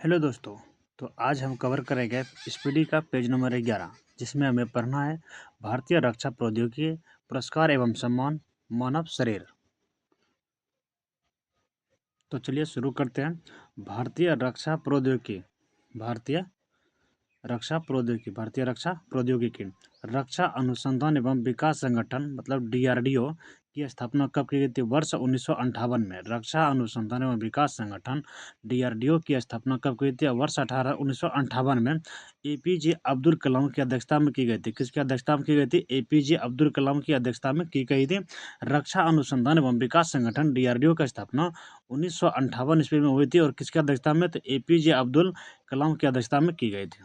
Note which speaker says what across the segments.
Speaker 1: Hello दोस्तों। तो आज हम कवर करेंगे स्पीडी का पेज नंबर 11, जिसमें हमें पढ़ना है भारतीय रक्षा प्रौद्योगिकी पुरस्कार एवं सम्मान मानव शरीर। तो चलिए शुरू करते हैं। भारतीय रक्षा प्रौद्योगिकी भारतीय रक्षा प्रौद्योगिकी रक्षा अनुसंधान एवं विकास संगठन मतलब डीआरडीओ की स्थापना कब की गई थी? वर्ष 1958 में। रक्षा अनुसंधान एवं विकास संगठन डीआरडीओ की स्थापना कब की गई थी? वर्ष 1958 में एपीजे अब्दुल कलाम की अध्यक्षता में की गई थी। किसकी अध्यक्षता में की गई थी? एपीजे अब्दुल कलाम की अध्यक्षता में की गई थी। रक्षा अनुसंधान एवं विकास संगठन डीआरडीओ की स्थापना 1958 ईस्वी में हुई थी और किसकी अध्यक्षता में? तो एपीजे अब्दुल कलाम की अध्यक्षता में की गई थी।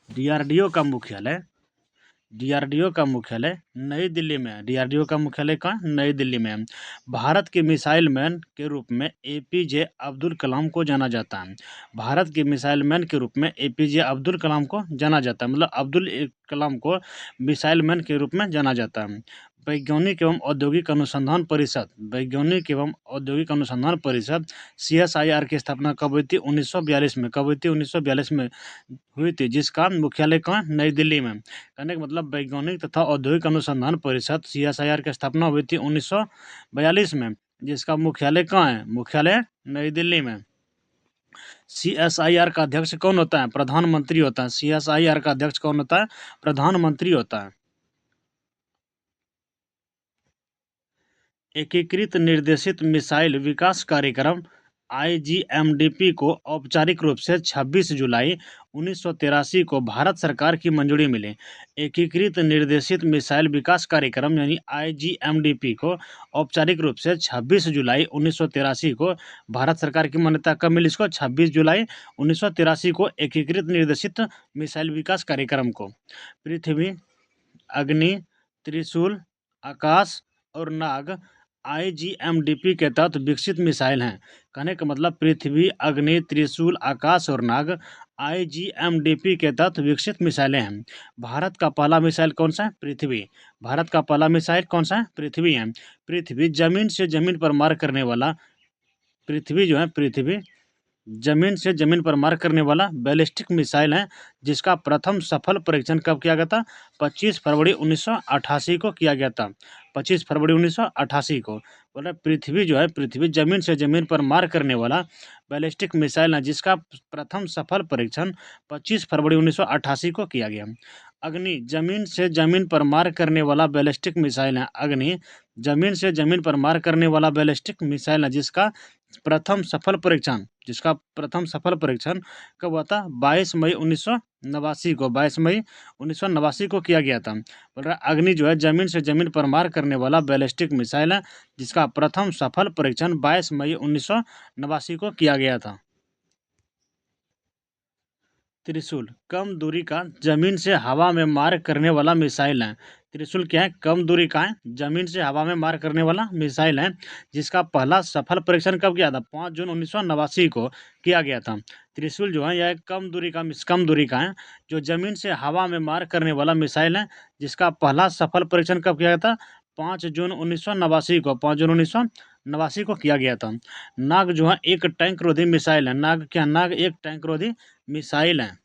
Speaker 1: डीआरडीओ का मुख्यालय नई दिल्ली में है। डीआरडीओ का मुख्यालय कहाँ? नई दिल्ली में है। भारत के मिसाइल मैन के रूप में एपीजे अब्दुल कलाम को जाना जाता है। भारत के मिसाइल मैन के रूप में एपीजे अब्दुल कलाम को जाना जाता है, मतलब अब्दुल कलाम को मिसाइल मैन के रूप में जाना जाता है। वैज्ञानिक एवं औद्योगिक अनुसंधान परिषद सीएसआईआर की स्थापना कब हुई थी? 1942 में। कब हुई थी? 1942 में हुई थी, जिसका मुख्यालय कहाँ? नई दिल्ली में। कहने का मतलब वैज्ञानिक तथा औद्योगिक अनुसंधान परिषद सीएसआईआर की स्थापना हुई थी 1942 में, जिसका मुख्यालय कहाँ है? मुख्यालय नई दिल्ली में। सीएसआईआर का अध्यक्ष कौन होता है? प्रधानमंत्री होता है। सीएसआईआर का अध्यक्ष कौन होता है? प्रधानमंत्री होता है। एकीकृत निर्देशित मिसाइल विकास कार्यक्रम आईजीएमडीपी को औपचारिक रूप से 26 जुलाई 1983 को भारत सरकार की मंजूरी मिली। एकीकृत निर्देशित मिसाइल विकास कार्यक्रम यानी आईजीएमडीपी को औपचारिक रूप से 26 जुलाई 1983 को भारत सरकार की मान्यता कब मिली? इसको 26 जुलाई 1983 को एकीकृत निर्देशित मिसाइल विकास कार्यक्रम को। पृथ्वी, अग्नि, त्रिशूल, आकाश और नाग आईजीएमडीपी के तहत विकसित मिसाइल हैं। कहने का मतलब पृथ्वी, अग्नि, त्रिशूल, आकाश और नाग आईजीएमडीपी के तहत विकसित मिसाइलें हैं। भारत का पहला मिसाइल कौन सा है? पृथ्वी। भारत का पहला मिसाइल कौन सा है? पृथ्वी है। पृथ्वी जमीन से जमीन पर मार करने वाला पृथ्वी जमीन से जमीन पर मार करने वाला बैलिस्टिक मिसाइल है, जिसका प्रथम सफल परीक्षण कब किया गया था? 25 फरवरी 1988 को किया गया था। 25 फरवरी 1988 को। मतलब पृथ्वी जमीन से जमीन पर मार करने वाला बैलिस्टिक मिसाइल है, जिसका प्रथम सफल परीक्षण 25 फरवरी 1988 को किया गया। अग्नि जमीन से जमीन पर मार करने वाला बैलिस्टिक मिसाइल है। अग्नि जमीन से जमीन पर मार करने वाला बैलिस्टिक मिसाइल है, जिसका प्रथम सफल परीक्षण कब हुआ था? 22 मई 1989 को। 22 मई 1989 को किया गया था। बोल रहा अग्नि जमीन से जमीन पर मार करने वाला बैलिस्टिक मिसाइल है, जिसका प्रथम सफल परीक्षण 22 मई 1989 को किया गया था। त्रिशूल कम दूरी का जमीन से हवा में मार करने वाला मिसाइल है। त्रिशूल क्या है? कम दूरी का है, जमीन से हवा में मार करने वाला मिसाइल है, जिसका पहला सफल परीक्षण कब किया था? 5 जून 1989 को किया गया था। त्रिशूल यह कम दूरी का है, जो जमीन से हवा में मार करने वाला मिसाइल है, जिसका पहला सफल परीक्षण कब किया गया था? 5 जून 1989 को। 5 जून 1989 को किया गया था। नाग एक टैंक रोधी मिसाइल है। नाग एक टैंक रोधी मिसाइल है।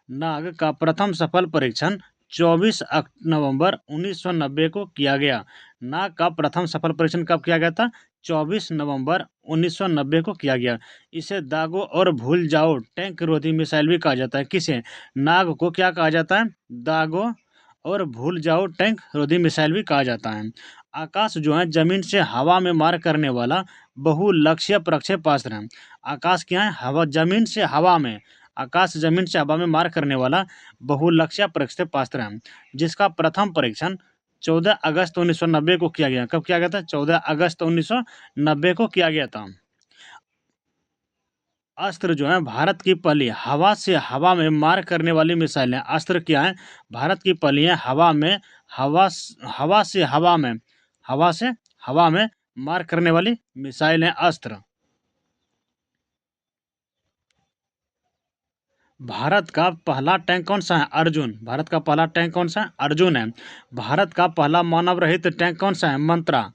Speaker 1: नाग का प्रथम सफल परीक्षण 24 नवंबर 1990 को किया गया। नाग का प्रथम सफल परीक्षण कब किया गया था? 24 नवंबर 1990 को किया गया। इसे दागो और भूल जाओ टैंक रोधी मिसाइल भी कहा जाता है। किसे? नाग को क्या कहा जाता है? दागो और भूल जाओ टैंक रोधी मिसाइल भी कहा जाता है। आकाश जमीन से हवा में मार करने वाला बहुलक्ष्य प्रक्षेपास्त्र है। आकाश क्या है? आकाश जमीन से हवा में मार करने वाला बहुलक्ष्य प्रक्षेपास्त्र है, जिसका प्रथम परीक्षण 14 अगस्त 1990 को किया गया। कब किया गया था? 14 अगस्त 1990 को किया गया था। अस्त्र भारत की पहली हवा से हवा में मार करने वाली मिसाइल है। अस्त्र क्या है? भारत की पहली है हवा से हवा में मार करने वाली मिसाइल है अस्त्र। भारत का पहला टैंक कौन सा है? अर्जुन। भारत का पहला टैंक कौन सा है? अर्जुन है। भारत का पहला मानव रहित टैंक कौन सा है? मंत्रा।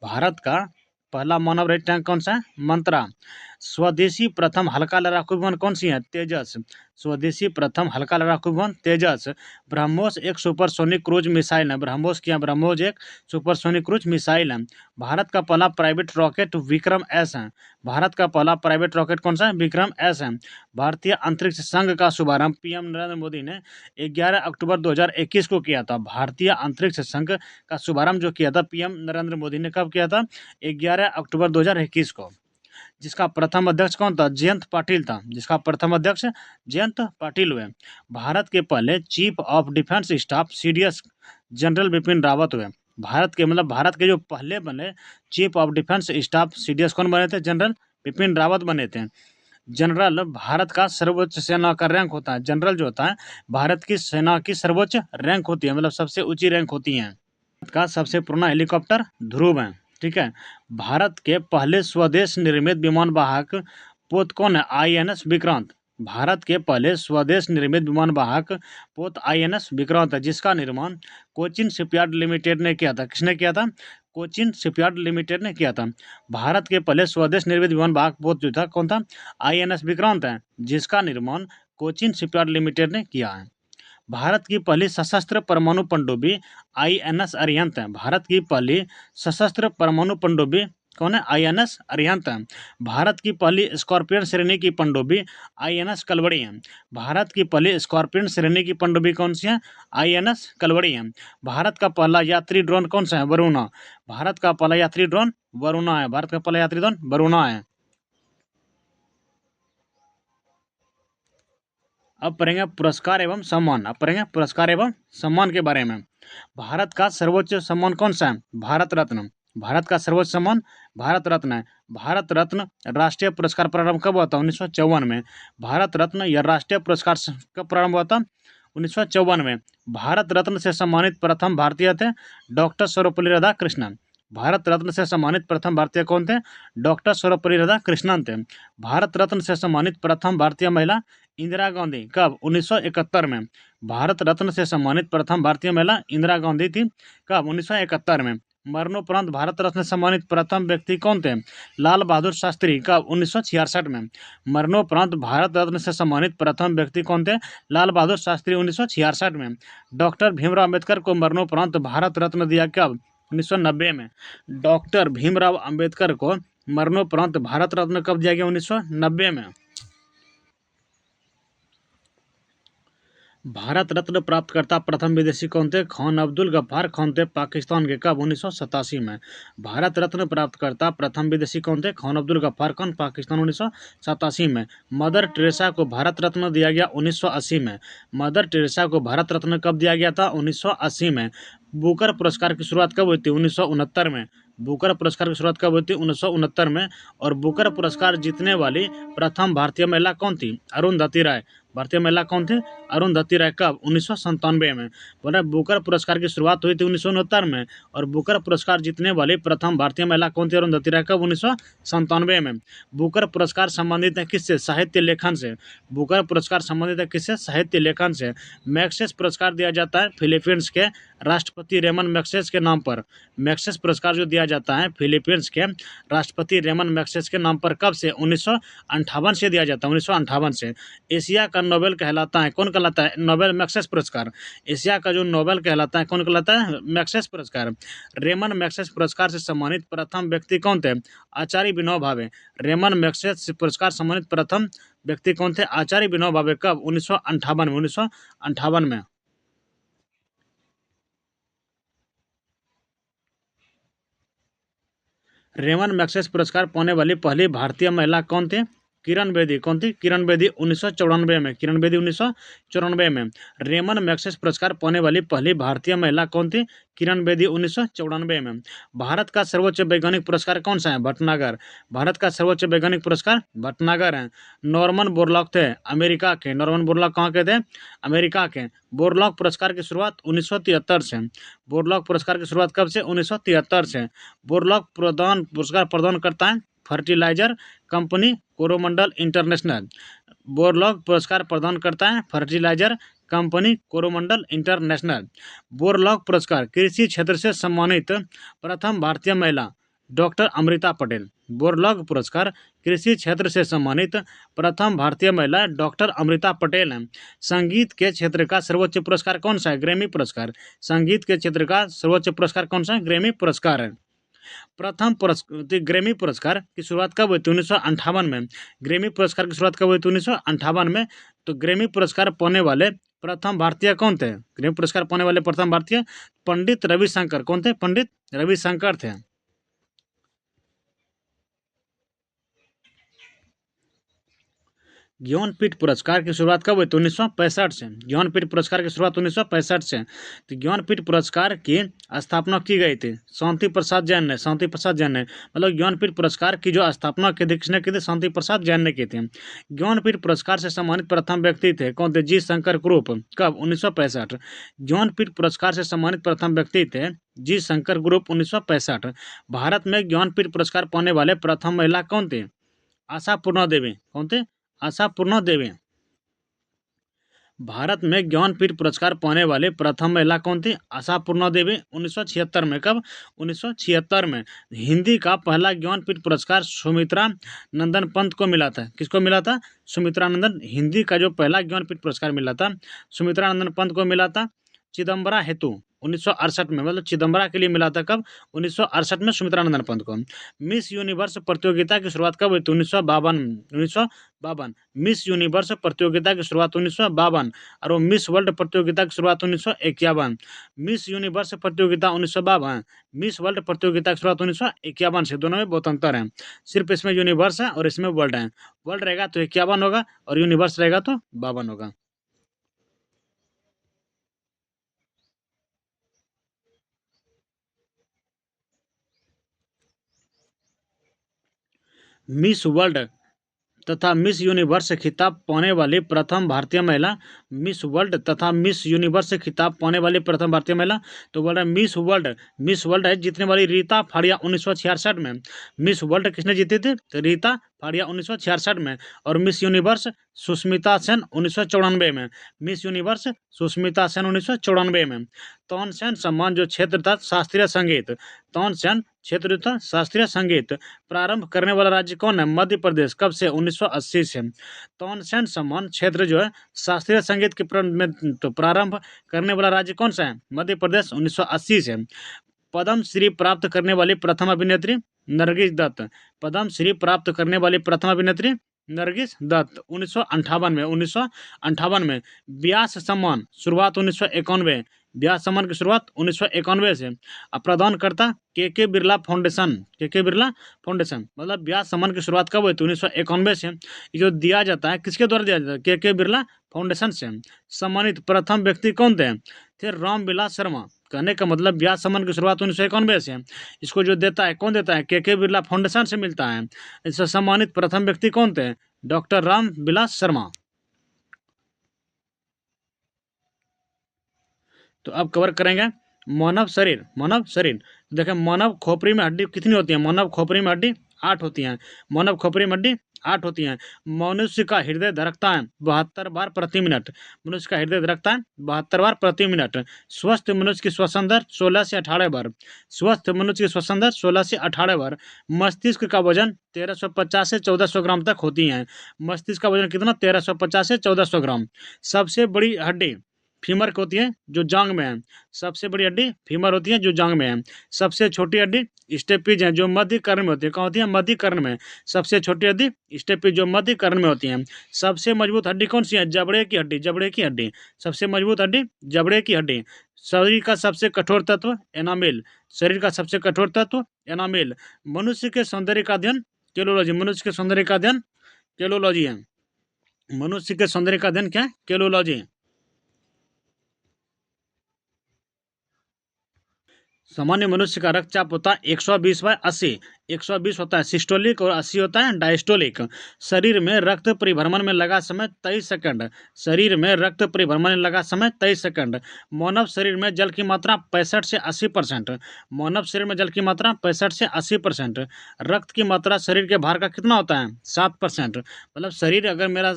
Speaker 1: भारत का पहला मानव रहित टैंक कौन सा है? मंत्रा। स्वदेशी प्रथम हल्का लड़ाकू विमान कौन सी है? तेजस। स्वदेशी प्रथम हल्का लड़ाकू विमान तेजस। ब्रह्मोस एक सुपरसोनिक क्रूज मिसाइल है। ब्रह्मोस क्या? ब्रह्मोस एक सुपरसोनिक क्रूज मिसाइल है। भारत का पहला प्राइवेट रॉकेट विक्रम एस है। भारत का पहला प्राइवेट रॉकेट कौन सा है? विक्रम एस है। भारतीय अंतरिक्ष संघ का शुभारंभ पीएम नरेंद्र मोदी ने 11 अक्टूबर 2021 को किया था। भारतीय अंतरिक्ष संघ का शुभारंभ जो किया था पीएम नरेंद्र मोदी ने कब किया था? 11 अक्टूबर 2021 को। जिसका प्रथम अध्यक्ष कौन था? जयंत पाटिल था। जिसका प्रथम अध्यक्ष जयंत पाटिल हुए। भारत के पहले chief of defence staff CDS general Bipin Rawat हुए। भारत के जो पहले बने chief of defence staff CDS कौन बने थे? जनरल बिपिन रावत बने थे। जनरल भारत का सर्वोच्च सेना का रैंक होता है। जनरल जो होता है भारत की सेना की सर्वोच्च रैंक होती है, सबसे ऊंची रैंक होती है। भारत का सबसे पुराना हेलीकॉप्टर ध्रुव है। ठीक है। भारत के पहले स्वदेश निर्मित विमान वाहक पोत कौन है? आईएनएस विक्रांत। भारत के पहले स्वदेश निर्मित विमान वाहक पोत आईएनएस विक्रांत है, जिसका निर्माण कोचिन शिपयार्ड लिमिटेड ने किया था। किसने किया था? कोचिन शिपयार्ड लिमिटेड ने किया था। भारत के पहले स्वदेश निर्मित विमान वाहक पोत जो था कौन था? आईएनएस विक्रांत है, जिसका निर्माण कोचिन शिपयार्ड लिमिटेड ने किया है। भारत की पहली सशस्त्र परमाणु पनडुब्बी आईएनएस अरिहंत है। भारत की पहली सशस्त्र परमाणु पनडुब्बी कौन है? आईएनएस अरिहंत है। भारत की पहली स्कॉर्पियन श्रेणी की पनडुब्बी आईएनएस कलवड़ी है। भारत की पहली स्कॉर्पियन श्रेणी की पनडुब्बी कौन सी है? आईएनएस कलवड़ी है। भारत का पहला यात्री ड्रोन कौन सा है? वरुणा। भारत का पहला यात्री ड्रोन वरुणा है। भारत का पहला यात्री ड्रोन वरुणा है। अब पढ़ेंगे पुरस्कार एवं सम्मान। पुरस्कार एवं सम्मान के बारे में। भारत का सर्वोच्च सम्मान कौन सा है? भारत रत्न। भारत का सर्वोच्च सम्मान भारत रत्न है। भारत रत्न राष्ट्रीय पुरस्कार प्रारंभ कब हुआ था? 1954 में। भारत रत्न यह राष्ट्रीय पुरस्कार कब प्रारंभ हुआ था? 1954 में। भारत रत्न से सम्मानित प्रथम भारतीय थे डॉक्टर सर्वपल्ली राधाकृष्णन। भारत रत्न से सम्मानित प्रथम भारतीय कौन थे? डॉक्टर सर्वपल्ली राधाकृष्णन थे। भारत रत्न से सम्मानित प्रथम भारतीय महिला इंदिरा गांधी। कब? 1971 में। भारत रत्न से सम्मानित प्रथम भारतीय महिला इंदिरा गांधी थी। कब? 1971 में। मरणोपरांत भारत रत्न से सम्मानित प्रथम व्यक्ति कौन थे? लाल बहादुर शास्त्री। कब? 1966 में। मरणोपरांत भारत रत्न से सम्मानित प्रथम व्यक्ति कौन थे? लाल बहादुर शास्त्री, 1966 में। डॉक्टर भीमराव अम्बेडकर को मरणोपरांत भारत रत्न दिया कब? 1990 में। डॉक्टर भीमराव अम्बेडकर को मरणोपरांत भारत रत्न कब दिया गया? 1990 में। भारत रत्न प्राप्तकर्ता प्रथम विदेशी कौन थे? खान अब्दुल गफ्फार खान थे, पाकिस्तान के। कब? 1987 में। भारत रत्न प्राप्तकर्ता प्रथम विदेशी कौन थे? खान अब्दुल गफ्फार खान, पाकिस्तान, 1987 में। मदर टेरेसा को भारत रत्न दिया गया 1980 में। मदर टेरेसा को भारत रत्न कब दिया गया था? 1980 में। बुकर पुरस्कार की शुरुआत कब हुई थी? 1969 में। बुकर पुरस्कार की शुरुआत कब हुई थी? 1969 में। और बुकर पुरस्कार जीतने वाली प्रथम भारतीय महिला कौन थी? अरुंधति राय। भारतीय महिला कौन थी? अरुंधति राय। कब? 1997 में। बोले बुकर पुरस्कार की शुरुआत हुई थी 1969 में। और बुकर पुरस्कार जीतने वाली प्रथम भारतीय महिला कौन थी? अरुंधति राय। कब? 1997 में। बुकर पुरस्कार संबंधित है किससे? साहित्य लेखन से। बुकर पुरस्कार संबंधित है किससे? साहित्य लेखन से। मैक्सेस पुरस्कार दिया जाता है फिलीपींस के राष्ट्रपति रेमन मैक्सेस के नाम पर। मैक्सेस पुरस्कार जो दिया जाता है फिलीपींस के राष्ट्रपति रेमन मैक्सेस के नाम पर। कब से? 1958 से दिया जाता है। 1958 से। एशिया का नोबेल कहलाता है, कौन कहलाता है? नोबेल मैक्सेस पुरस्कार। एशिया का जो नोबेल कहलाता है कौन कहलाता है? मैक्सेस पुरस्कार। रेमन मैक्सेस पुरस्कार से सम्मानित प्रथम व्यक्ति कौन थे? आचार्य विनोबा भावे। रेमन मैक्सेस पुरस्कार सम्मानित प्रथम व्यक्ति कौन थे? आचार्य विनोबा भावे। कब? 1958 में। 1958 में। रेमन मैक्सेस पुरस्कार पाने वाली पहली भारतीय महिला कौन थी? किरण बेदी। कौन थी? किरण बेदी, 1994 में। किरण बेदी 1994 में। रेमन मैक्सेस पुरस्कार पाने वाली पहली भारतीय महिला कौन थी? किरण बेदी, 1994 में। भारत का सर्वोच्च वैज्ञानिक पुरस्कार कौन सा है? भटनागर। भारत का सर्वोच्च वैज्ञानिक पुरस्कार भटनागर है। नॉर्मन बोरलॉग थे अमेरिका के। नॉर्मन बोरलॉग कहाँ के थे? अमेरिका के। बोरलॉग पुरस्कार की शुरुआत 1973 से। बोरलॉग पुरस्कार की शुरुआत कब से? 1973 से। बोरलॉग पुरस्कार प्रदान करता है fertiliser company Coromandel International. Borlaug पुरस्कार प्रदान करता है fertiliser company Coromandel International. Borlaug पुरस्कार कृषि क्षेत्र से सम्मानित प्रथम भारतीय महिला डॉक्टर अमृता पटेल। बोरलॉग पुरस्कार, कृषि क्षेत्र से सम्मानित प्रथम भारतीय महिला डॉक्टर अमृता पटेल हैं। संगीत के क्षेत्र का सर्वोच्च पुरस्कार कौन सा है? ग्रैमी पुरस्कार। संगीत के क्षेत्र का सर्वोच्च पुरस्कार कौन सा है? ग्रैमी पुरस्कार है। प्रथम पुरस्कार ग्रैमी पुरस्कार की शुरुआत कब हुई थी? 1958 में। ग्रैमी पुरस्कार की शुरुआत कब हुई थी? 1958 में। तो ग्रैमी पुरस्कार पाने वाले प्रथम भारतीय कौन थे? ग्रैमी पुरस्कार पाने वाले प्रथम भारतीय पंडित रविशंकर। कौन थे? पंडित रविशंकर थे। ज्ञानपीठ पुरस्कार की शुरुआत कब हुई थी? 1965 से। ज्ञानपीठ पुरस्कार की शुरुआत 1965 से। तो ज्ञानपीठ पुरस्कार की स्थापना की गई थी शांति प्रसाद जैन ने। शांति प्रसाद जैन ने, मतलब ज्ञानपीठ पुरस्कार की जो स्थापना की थी किसने की थी? शांति प्रसाद जैन ने की थी। ज्ञानपीठ पुरस्कार से सम्मानित प्रथम व्यक्ति थे कौन थे? जी शंकर ग्रुप। कब? 1965। ज्ञानपीठ पुरस्कार से सम्मानित प्रथम व्यक्ति थे जी शंकर ग्रुप, 1965। भारत में ज्ञानपीठ पुरस्कार पाने वाले प्रथम महिला कौन थे? आशा पूर्णा देवी। कौन थे? आशा पूर्णा देवी। भारत में ज्ञानपीठ पुरस्कार पाने वाले प्रथम महिला कौन थी? आशा पूर्णा देवी, 1976 में। कब? 1976 में। हिंदी का पहला ज्ञानपीठ पुरस्कार सुमित्रा नंदन पंत को मिला था। किसको मिला था? सुमित्रा नंदन। हिंदी का जो पहला ज्ञानपीठ पुरस्कार मिला था सुमित्रा नंदन पंत को मिला था। चिदम्बरा हेतु 1968 में, मतलब चिदम्बरा के लिए मिला था। कब? 1968 में सुमित्रा नंदन पंत को। मिस यूनिवर्स प्रतियोगिता की शुरुआत कब हुई थी? 1952। मिस यूनिवर्स प्रतियोगिता की शुरुआत 1952 और वो मिस वर्ल्ड प्रतियोगिता की शुरुआत 1951। मिस यूनिवर्स प्रतियोगिता 1952, मिस वर्ल्ड प्रतियोगिता की शुरुआत 1951 से। दोनों में बहुत अंतर है, सिर्फ इसमें यूनिवर्स है और इसमें वर्ल्ड है। वर्ल्ड रहेगा तो 51 होगा और यूनिवर्स रहेगा तो 52 होगा। मिस वर्ल्ड तथा मिस यूनिवर्स खिताब पाने वाली प्रथम भारतीय महिला। मिस वर्ल्ड तथा मिस यूनिवर्स खिताब पाने वाली प्रथम भारतीय महिला, तो बोल रहा है मिस वर्ल्ड। मिस वर्ल्ड है जीतने वाली रीता फाड़िया 1966 में। मिस वर्ल्ड किसने जीती थी? तो रीता फाड़िया 1966 में। और मिस यूनिवर्स सुष्मिता सेन 1994 में। मिस यूनिवर्स सुष्मिता सेन 1994 में। तानसेन सम्मान जो क्षेत्र था शास्त्रीय संगीत, तानसेन क्षेत्र था शास्त्रीय संगीत, प्रारंभ करने वाला राज्य कौन है? मध्य प्रदेश। कब से? 1980 से। तानसेन सम्मान क्षेत्र जो है शास्त्रीय संगीत के तो प्रारंभ करने वाला राज्य कौन सा है? मध्य प्रदेश, 1980 से। पद्म श्री प्राप्त करने वाली प्रथम अभिनेत्री नरगिस दत्त। पद्म श्री प्राप्त करने वाली प्रथम अभिनेत्री नरगिस दत्त, 1958 में। 1958 में। व्यास सम्मान शुरुआत 1991। व्यास सम्मान की शुरुआत 1991 से। प्रदानकर्ता के बिरला फाउंडेशन। के बिरला फाउंडेशन, मतलब व्यास सम्मान की शुरुआत कब हुई थी? 1991 से। ये जो दिया जाता है किसके द्वारा दिया जाता है? के बिरला फाउंडेशन से। सम्मानित प्रथम व्यक्ति कौन थे? रामविलास शर्मा। कहने का मतलब व्यास सम्मान की शुरुआत 1991 से। इसको जो देता है कौन देता है? के बिरला फाउंडेशन से मिलता है। इससे सम्मानित प्रथम व्यक्ति कौन थे? डॉक्टर रामविलास शर्मा। तो अब कवर करेंगे मानव शरीर। मानव शरीर, देखें मानव खोपड़ी में हड्डी कितनी होती है? मानव खोपड़ी में हड्डी 8 होती हैं। मानव खोपड़ी में हड्डी 8 होती हैं। मनुष्य का हृदय धड़कता है 72 बार प्रति मिनट। मनुष्य का हृदय धड़कता है 72 बार प्रति मिनट। स्वस्थ मनुष्य की श्वसन दर 16 से 18 बार। स्वस्थ मनुष्य की श्वसन दर 16 से 18 बार। मस्तिष्क का वजन 1350 से 1400 ग्राम तक होती है। मस्तिष्क का वजन कितना? 1350 से 1400 ग्राम। सबसे बड़ी हड्डी फीमर की होती है जो जांग में है। सबसे बड़ी हड्डी फीमर होती है जो जांग में है। सबसे छोटी हड्डी स्टेपीज है जो मध्य कर्ण में होती है। कहाँ होती है? मध्य कर्ण में। सबसे छोटी हड्डी स्टेपीज जो मध्य कर्ण में होती है। सबसे मजबूत हड्डी कौन सी है? जबड़े की हड्डी। जबड़े की हड्डी, सबसे मजबूत हड्डी जबड़े की हड्डी। शरीर का सबसे कठोर तत्व एनामिल। शरीर का सबसे कठोर तत्व एनामिल। मनुष्य के सौंदर्य का अध्ययन केलोलॉजी। मनुष्य के सौंदर्य का अध्ययन केलोलॉजी है। मनुष्य के सौंदर्य का अध्ययन क्या है? केलोलॉजी। सामान्य मनुष्य का रक्तचाप होता है 120/80। 120 होता है सिस्टोलिक और 80 होता है डायस्टोलिक। शरीर में रक्त परिभ्रमण में लगा समय 23 सेकंड। शरीर में रक्त परिभ्रमण में लगा समय 23 सेकंड। मानव शरीर में जल की मात्रा 65 से 80%। मानव शरीर में जल की मात्रा 65 से 80%। रक्त की मात्रा शरीर के भार का कितना होता है? 7%। मतलब शरीर अगर मेरा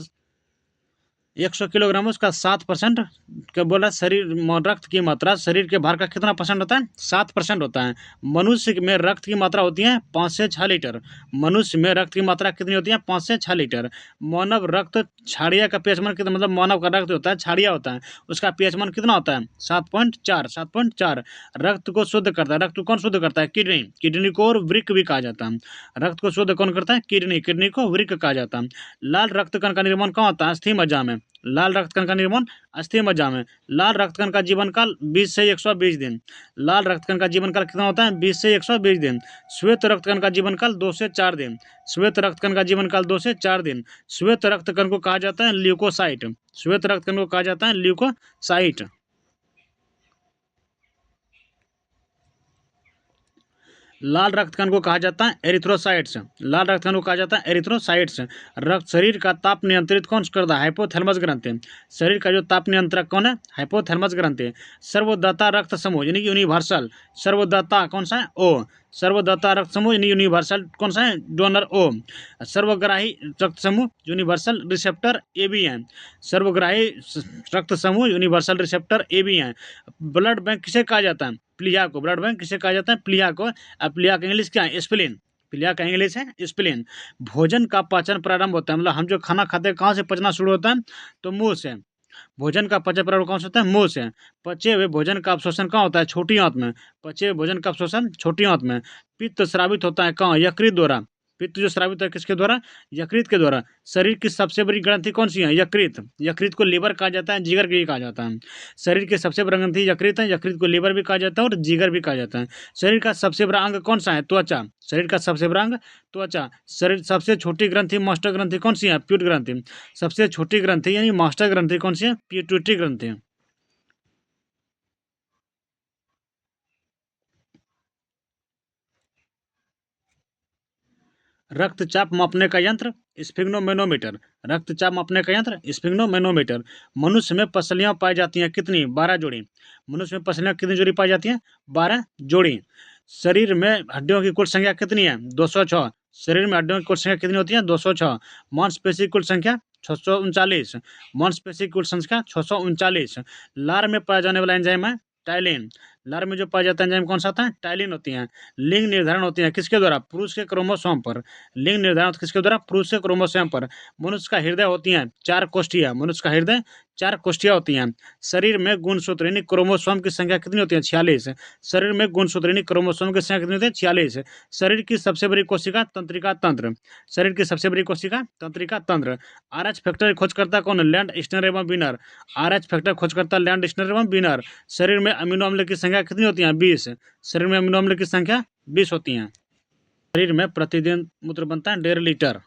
Speaker 1: 100 किलोग्राम उसका 7% क्या बोला, रक्त की मात्रा शरीर के भार का कितना परसेंट होता है? 7% होता है। मनुष्य में रक्त की मात्रा होती है 5 से 6 लीटर। मनुष्य में रक्त की मात्रा कितनी होती है? 5 से 6 लीटर। मानव रक्त क्षारीय का पीएच मान कितना, मतलब मानव का रक्त होता है क्षारीय होता है, उसका पीएच मान कितना होता है? 7.4। रक्त को शुद्ध करता है, रक्त को कौन शुद्ध करता है? किडनी को और वृक्क भी कहा जाता है। रक्त को शुद्ध कौन करता है? किडनी को वृक्क कहा जाता है। लाल रक्त कण का निर्माण कहाँ होता है? अस्थि मज्जा में। लाल रक्त कण का निर्माण अस्थि मज्जा में। लाल रक्त कण का जीवन काल 20 से 120 दिन। लाल रक्त कण का जीवन काल कितना होता है? 20 से 120 दिन। श्वेत रक्त कण का जीवन काल 2 से 4 दिन। श्वेत रक्त कण का जीवन काल 2 से 4 दिन। श्वेत रक्त कण को कहा जाता है ल्यूकोसाइट। श्वेत रक्त कण को कहा जाता है ल्यूकोसाइट। लाल रक्त कण को कहा जाता है एरिथ्रोसाइट्स। लाल रक्त कण को कहा जाता है एरिथ्रोसाइट्स। रक्त शरीर का ताप नियंत्रित कौन करता है? हाइपोथैलेमस ग्रंथि। शरीर का जो ताप नियंत्रक कौन है? हाइपोथैलेमस ग्रंथि। सर्वोदाता रक्त समूह यानी यूनिवर्सल। सर्वोदाता कौन सा है? ओ। सर्वदाता रक्त समूह यानी यूनिवर्सल कौन सा है? Donor O. सर्वग्राही रक्त समूह यूनिवर्सल रिसेप्टर ए बी है। सर्वग्राही रक्त समूह यूनिवर्सल रिसेप्टर ए बी है। ब्लड बैंक किसे कहा जाता है? प्लिया को। ब्लड बैंक किसे कहा जाता है? प्लिया को। प्लिया का इंग्लिश क्या है? स्प्लीन। प्लिया का इंग्लिश है स्प्लीन। भोजन का पाचन प्रारंभ होता है, मतलब हम जो खाना खाते हैं कहाँ से पचना शुरू होता है? तो मुंह से। भोजन का पाचन प्रारंभ कौन सा होता है? मुंह से। पचे हुए भोजन का अवशोषण कहाँ होता है? छोटी आंत में। पचे हुए भोजन का अवशोषण छोटी आंत में। पित्त स्रावित होता है कहाँ? यकृत द्वारा। पित्त जो स्रावित है किसके द्वारा? यकृत के द्वारा। शरीर की सबसे बड़ी ग्रंथि कौन सी है? यकृत। यकृत को लीवर कहा जाता है, जिगर भी कहा जाता है। शरीर की सबसे बड़ी ग्रंथि यकृत है। यकृत को लीवर भी कहा जाता है और जिगर भी कहा जाता है। शरीर का सबसे बड़ा अंग कौन सा है? त्वचा। शरीर का सबसे बड़ा अंग त्वचा। शरीर सबसे छोटी ग्रंथि मास्टर ग्रंथि कौन सी है? प्यूट ग्रंथि। सबसे छोटी ग्रंथि यानी मास्टर ग्रंथि कौन सी है? पिट्यूटरी ग्रंथि। रक्तचाप मापने का यंत्र स्फिग्नोमेनोमीटर। रक्तचाप मापने का यंत्र स्फिग्नोमेनोमीटर। मनुष्य में पसलियां पाई जाती हैं कितनी? 12 जोड़ी। मनुष्य में पसलियां कितनी जोड़ी पाई जाती हैं? 12 जोड़ी। शरीर में हड्डियों की कुल संख्या कितनी है? 206। शरीर में हड्डियों की कुल संख्या कितनी होती है? 206। मांसपेशी कुल संख्या 639। मांसपेशी कुल संख्या 639। लार में पाया जाने वाला एंजाइम है टाइलिन। लार में जो पाया जाता है एंजाइम कौन सा होता है? टाइलिन होती है। लिंग निर्धारण होती है किसके द्वारा? पुरुष के क्रोमोसोम पर। लिंग निर्धारण किसके द्वारा? पुरुष के क्रोमोसोम पर। मनुष्य का हृदय होती है 4 कोष्ठियां। मनुष्य का हृदय 4 कोष्ठियां होती हैं। शरीर में गुणसूत्र यानी क्रोमोसोम की संख्या कितनी होती है? 46। शरीर में गुणसूत्र यानी क्रोमोसोम की संख्या कितनी होती है? 46। शरीर की सबसे बड़ी कोशिका तंत्रिका तंत्र। शरीर की सबसे बड़ी कोशिका तंत्रिका तंत्र। RH फैक्टर खोजकर्ता कौन है? लैंड स्टनर एवं विनर। RH फैक्टर खोजकर्ता लैंड स्टनर एवं विनर। शरीर में अमीनो अम्ल की संख्या कितनी होती है? 20। शरीर में अमीनो अम्ल की संख्या 20 होती है। शरीर में प्रतिदिन मूत्र बनता है 1.5 लीटर।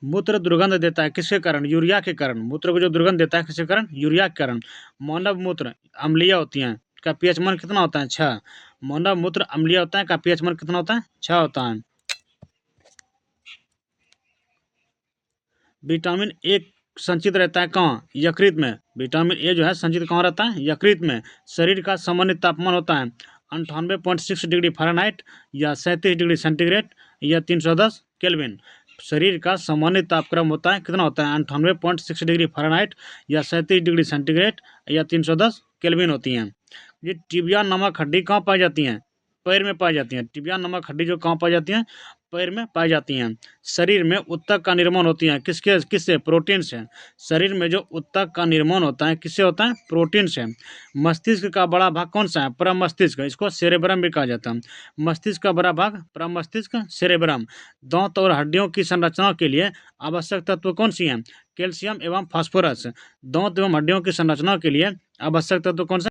Speaker 1: मूत्र दुर्गंध देता है किसके कारण? यूरिया के कारण। मूत्र को जो दुर्गंध देता है किसके कारण? यूरिया के कारण। मानव मूत्र अम्लीय होती है, का पीएच मान कितना होता है? 6। मानव मूत्र अम्लीय होता है, का पीएच मान कितना होता है? 6 होता है। विटामिन ए संचित रहता है कहाँ? यकृत में। विटामिन ए जो है संचित कहाँ रहता है? यकृत में। शरीर का सामान्य तापमान होता है 98.6 डिग्री फ़ारेनहाइट या 37 डिग्री सेंटीग्रेड या 310 केल्विन। शरीर का सामान्य तापक्रम होता है कितना होता है? 98.6 डिग्री फ़ारेनहाइट या 37 डिग्री सेंटीग्रेड या 310 केल्विन होती हैं। ये टिबिया नामक हड्डी कहाँ पाई जाती हैं? पैर में पाई जाती हैं। टिबिया नामक हड्डी जो कहाँ पाई जाती हैं? पैर में पाई जाती हैं। शरीर में ऊतक का निर्माण होती है किससे? प्रोटीन से। शरीर में जो ऊतक का निर्माण होता है किससे होता है? प्रोटीन से। मस्तिष्क का बड़ा भाग कौन सा है? प्रमस्तिष्क। इसको सेरेब्रम भी कहा जाता है। मस्तिष्क का बड़ा भाग प्रमस्तिष्क सेरेब्रम। दांत और हड्डियों की संरचना के लिए आवश्यक तत्व कौन सी हैं? कैल्शियम एवं फास्फोरस। दांत एवं हड्डियों की संरचना के लिए आवश्यक तत्व कौन सा?